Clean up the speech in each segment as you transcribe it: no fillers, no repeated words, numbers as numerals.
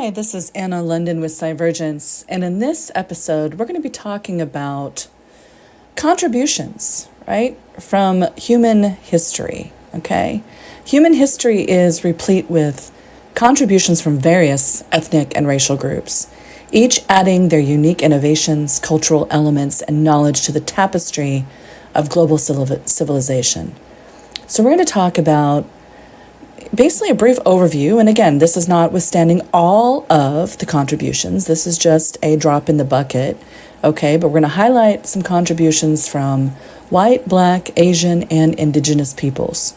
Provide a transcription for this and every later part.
Hi, this is Anna London with Cyvergence, and in this episode, we're going to be talking about contributions, right, from human history, okay? Human history is replete with contributions from various ethnic and racial groups, each adding their unique innovations, cultural elements, and knowledge to the tapestry of global civilization. So we're going to talk about basically a brief overview. And again, this is notwithstanding all of the contributions. This is just a drop in the bucket, okay? But we're going to highlight some contributions from white, black, Asian, and indigenous peoples.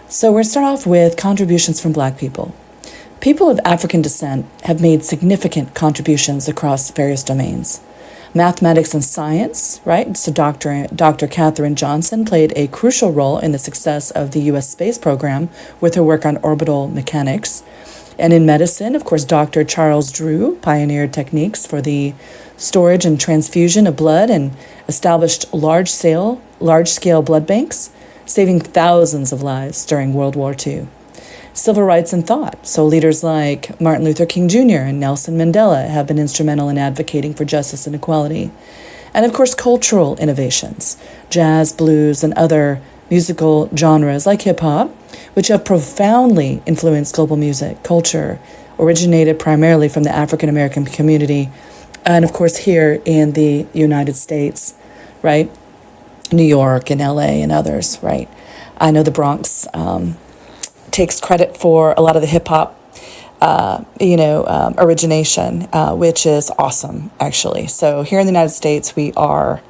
So we're going to start off with contributions from black people. People of African descent have made significant contributions across various domains. Mathematics and science, right? So Dr. Katherine Johnson played a crucial role in the success of the U.S. space program with her work on orbital mechanics. And in medicine, of course, Dr. Charles Drew pioneered techniques for the storage and transfusion of blood and established large-scale blood banks, saving thousands of lives during World War II. Civil rights and thought. So leaders like Martin Luther King Jr. and Nelson Mandela have been instrumental in advocating for justice and equality. And of course, cultural innovations, jazz, blues, and other musical genres like hip hop, which have profoundly influenced global music, culture, originated primarily from the African American community, and of course here in the United States, right? New York and LA and others, right? I know the Bronx takes credit for a lot of the hip hop, origination, which is awesome, actually. So here in the United States, Black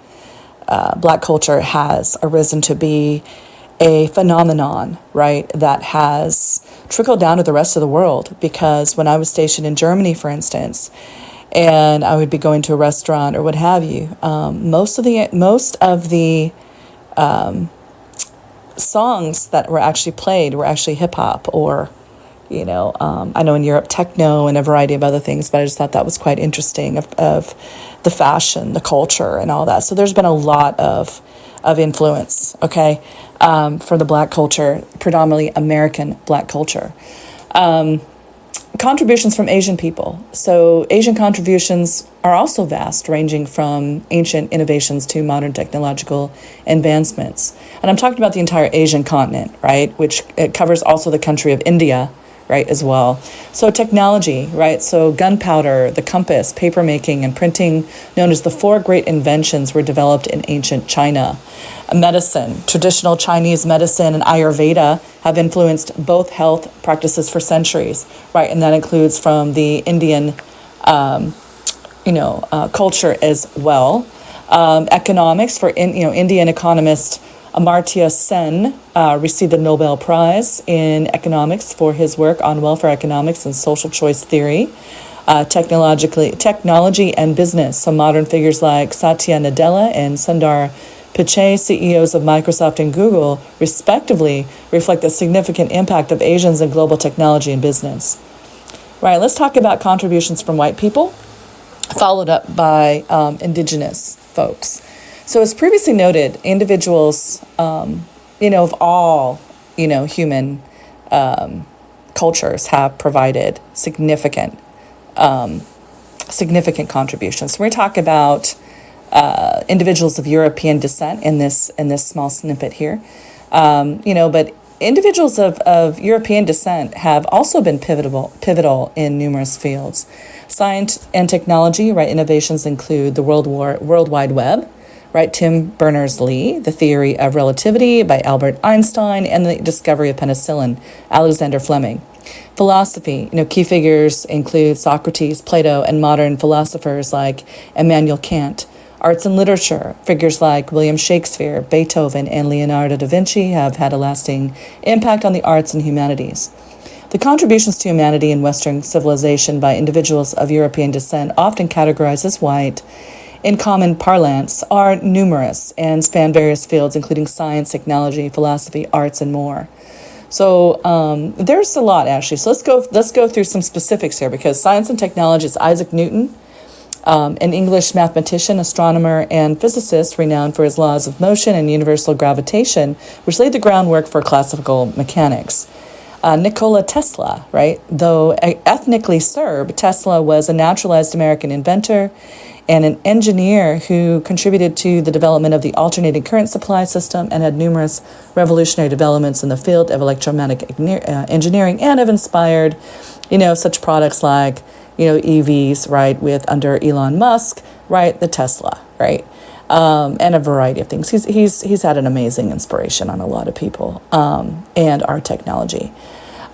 culture has arisen to be a phenomenon, right, that has trickled down to the rest of the world. Because when I was stationed in Germany, for instance, and I would be going to a restaurant or what have you, most of the songs that were actually played were actually hip hop or, I know in Europe, techno and a variety of other things, but I just thought that was quite interesting of the fashion, the culture and all that. So there's been a lot of influence, okay, for the Black culture, predominantly American Black culture. Contributions from Asian people. So Asian contributions are also vast, ranging from ancient innovations to modern technological advancements. And I'm talking about the entire Asian continent, right, which it covers also the country of India, right, as well. So technology, right, so gunpowder, the compass, papermaking, and printing, known as the four great inventions, were developed in ancient China. Medicine, traditional Chinese medicine and Ayurveda have influenced both health practices for centuries, right? And that includes from the Indian, culture as well. Economics for Indian economist Amartya Sen received the Nobel Prize in economics for his work on welfare economics and social choice theory. Technology and business. So modern figures like Satya Nadella and Sundar Pichai, CEOs of Microsoft and Google, respectively, reflect the significant impact of Asians in global technology and business. Right, let's talk about contributions from white people, followed up by indigenous folks. So as previously noted, individuals, of all, human cultures have provided significant contributions. So we're going to talk about individuals of European descent in this small snippet here, but individuals of European descent have also been pivotal in numerous fields. Science and technology, right? Innovations include the World Wide Web, right? Tim Berners-Lee, the theory of relativity by Albert Einstein, and the discovery of penicillin, Alexander Fleming. Philosophy, key figures include Socrates, Plato, and modern philosophers like Immanuel Kant. Arts and literature, figures like William Shakespeare, Beethoven, and Leonardo da Vinci have had a lasting impact on the arts and humanities. The contributions to humanity in Western civilization by individuals of European descent, often categorized as white, in common parlance, are numerous and span various fields, including science, technology, philosophy, arts, and more. So there's a lot, actually. So let's go through some specifics here, because science and technology is Isaac Newton, an English mathematician, astronomer, and physicist renowned for his laws of motion and universal gravitation, which laid the groundwork for classical mechanics. Nikola Tesla, right? Though ethnically Serb, Tesla was a naturalized American inventor and an engineer who contributed to the development of the alternating current supply system and had numerous revolutionary developments in the field of electromagnetic engineering, and have inspired, such products like, EVs, right, with under Elon Musk, right, the Tesla, right, and a variety of things. He's had an amazing inspiration on a lot of people and our technology.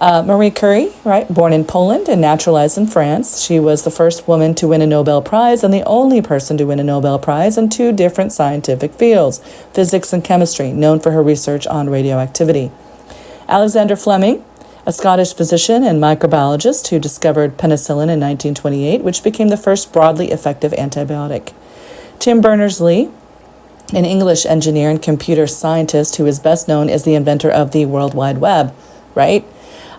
Marie Curie, right, born in Poland and naturalized in France. She was the first woman to win a Nobel Prize and the only person to win a Nobel Prize in two different scientific fields, physics and chemistry, known for her research on radioactivity. Alexander Fleming, a Scottish physician and microbiologist who discovered penicillin in 1928, which became the first broadly effective antibiotic. Tim Berners-Lee, an English engineer and computer scientist who is best known as the inventor of the World Wide Web, right?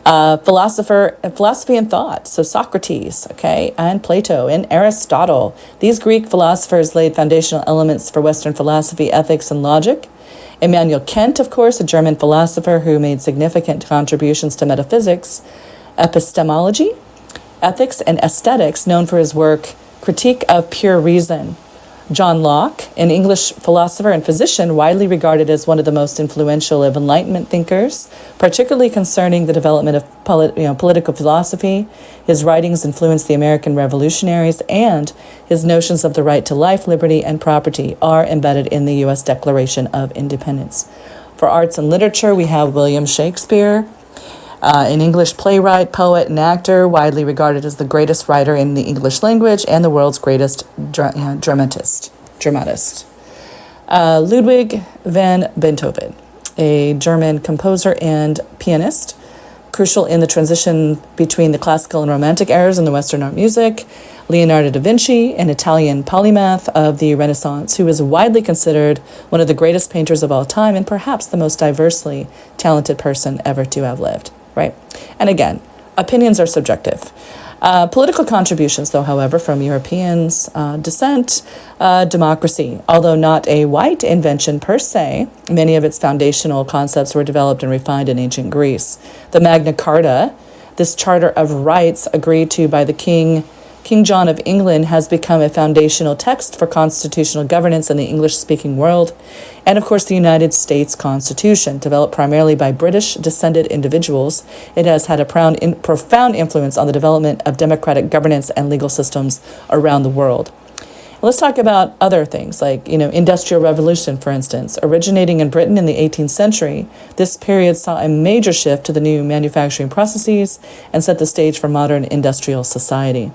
Philosophy and thought, so Socrates, okay, and Plato and Aristotle. These Greek philosophers laid foundational elements for Western philosophy, ethics, and logic. Immanuel Kant, of course, a German philosopher who made significant contributions to metaphysics, epistemology, ethics, and aesthetics, known for his work Critique of Pure Reason. John Locke, an English philosopher and physician widely regarded as one of the most influential of Enlightenment thinkers, particularly concerning the development of political philosophy. His writings influenced the American revolutionaries, and his notions of the right to life, liberty, and property are embedded in the U.S. Declaration of Independence. For arts and literature, we have William Shakespeare, an English playwright, poet, and actor, widely regarded as the greatest writer in the English language and the world's greatest dramatist. Ludwig van Beethoven, a German composer and pianist, crucial in the transition between the classical and romantic eras in the Western art music. Leonardo da Vinci, an Italian polymath of the Renaissance, who is widely considered one of the greatest painters of all time and perhaps the most diversely talented person ever to have lived. Right? And again, opinions are subjective. Political contributions, though, however, from Europeans' descent, democracy, although not a white invention per se, many of its foundational concepts were developed and refined in ancient Greece. The Magna Carta, this charter of rights agreed to by the King John of England, has become a foundational text for constitutional governance in the English-speaking world. And of course, the United States Constitution, developed primarily by British-descended individuals, it has had a profound influence on the development of democratic governance and legal systems around the world. Let's talk about other things like, Industrial Revolution, for instance. Originating in Britain in the 18th century, this period saw a major shift to the new manufacturing processes and set the stage for modern industrial society.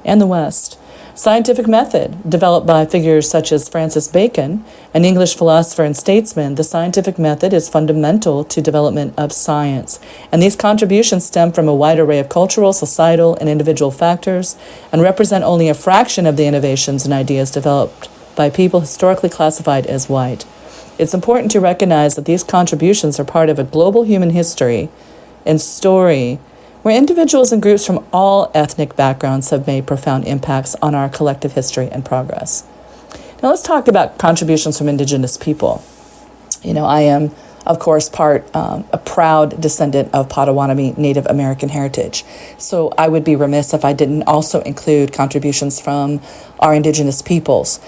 And the West. Scientific method, developed by figures such as Francis Bacon, an English philosopher and statesman. The scientific method is fundamental to development of science, and these contributions stem from a wide array of cultural, societal, and individual factors, and represent only a fraction of the innovations and ideas developed by people historically classified as white. It's important to recognize that these contributions are part of a global human history and story where individuals and groups from all ethnic backgrounds have made profound impacts on our collective history and progress. Now let's talk about contributions from indigenous people. I am, of course, a proud descendant of Potawatomi Native American heritage. So I would be remiss if I didn't also include contributions from our indigenous peoples.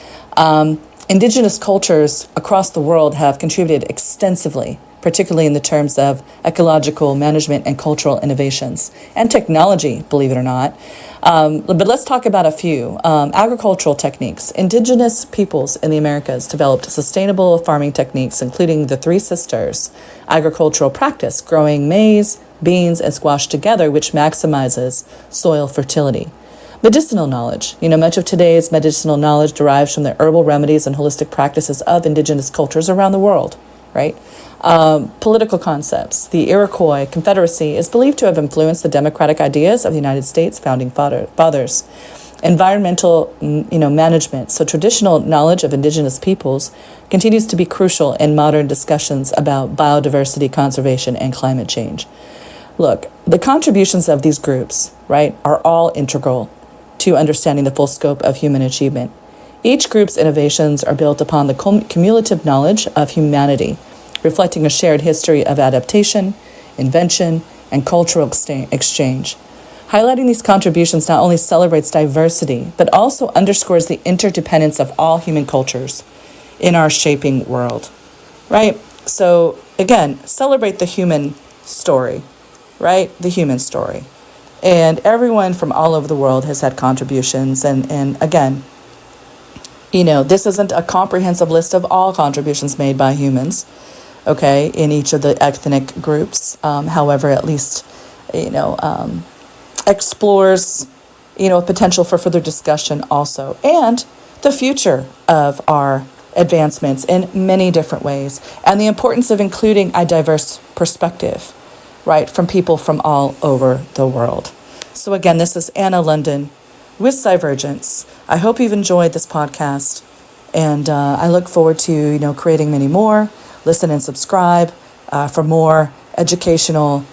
Indigenous cultures across the world have contributed extensively, particularly in the terms of ecological management and cultural innovations and technology, believe it or not. But let's talk about a few. Agricultural techniques. Indigenous peoples in the Americas developed sustainable farming techniques, including the Three Sisters agricultural practice, growing maize, beans, and squash together, which maximizes soil fertility. Medicinal knowledge. Much of today's medicinal knowledge derives from the herbal remedies and holistic practices of indigenous cultures around the world, right? Political concepts. The Iroquois Confederacy is believed to have influenced the democratic ideas of the United States founding fathers. Environmental, management. So traditional knowledge of indigenous peoples continues to be crucial in modern discussions about biodiversity conservation and climate change. Look, the contributions of these groups, right, are all integral to understanding the full scope of human achievement. Each group's innovations are built upon the cumulative knowledge of humanity, reflecting a shared history of adaptation, invention, and cultural exchange. Highlighting these contributions not only celebrates diversity, but also underscores the interdependence of all human cultures in our shaping world, right? So again, celebrate the human story, right? The human story. And everyone from all over the world has had contributions. And again, this isn't a comprehensive list of all contributions made by humans, okay, in each of the ethnic groups. However, at least, explores, a potential for further discussion also, and the future of our advancements in many different ways, and the importance of including a diverse perspective, right, from people from all over the world. So again, this is Anna London with Cyvergence. I hope you've enjoyed this podcast, and I look forward to, creating many more. Listen and subscribe for more educational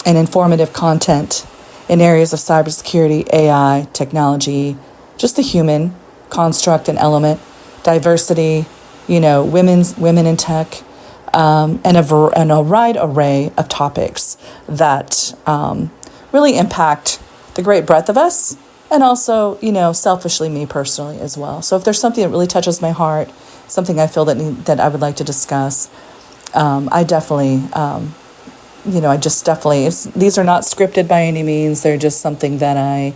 and informative content in areas of cybersecurity, AI, technology, just the human construct and element, diversity, women in tech, and a wide array of topics that really impact the great breadth of us, and also, selfishly me personally as well. So if there's something that really touches my heart, something I feel that I would like to discuss, I definitely, these are not scripted by any means. They're just something that I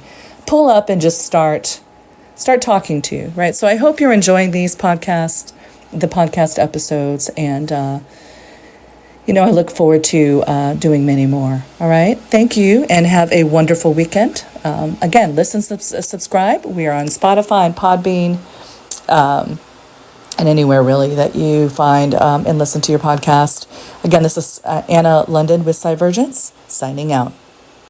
pull up and just start talking to, right? So I hope you're enjoying the podcast episodes, and, I look forward to doing many more. All right. Thank you, and have a wonderful weekend. Again, listen, subscribe. We are on Spotify and Podbean, and anywhere really that you find and listen to your podcast. Again, this is Anna London with Cyvergence, signing out.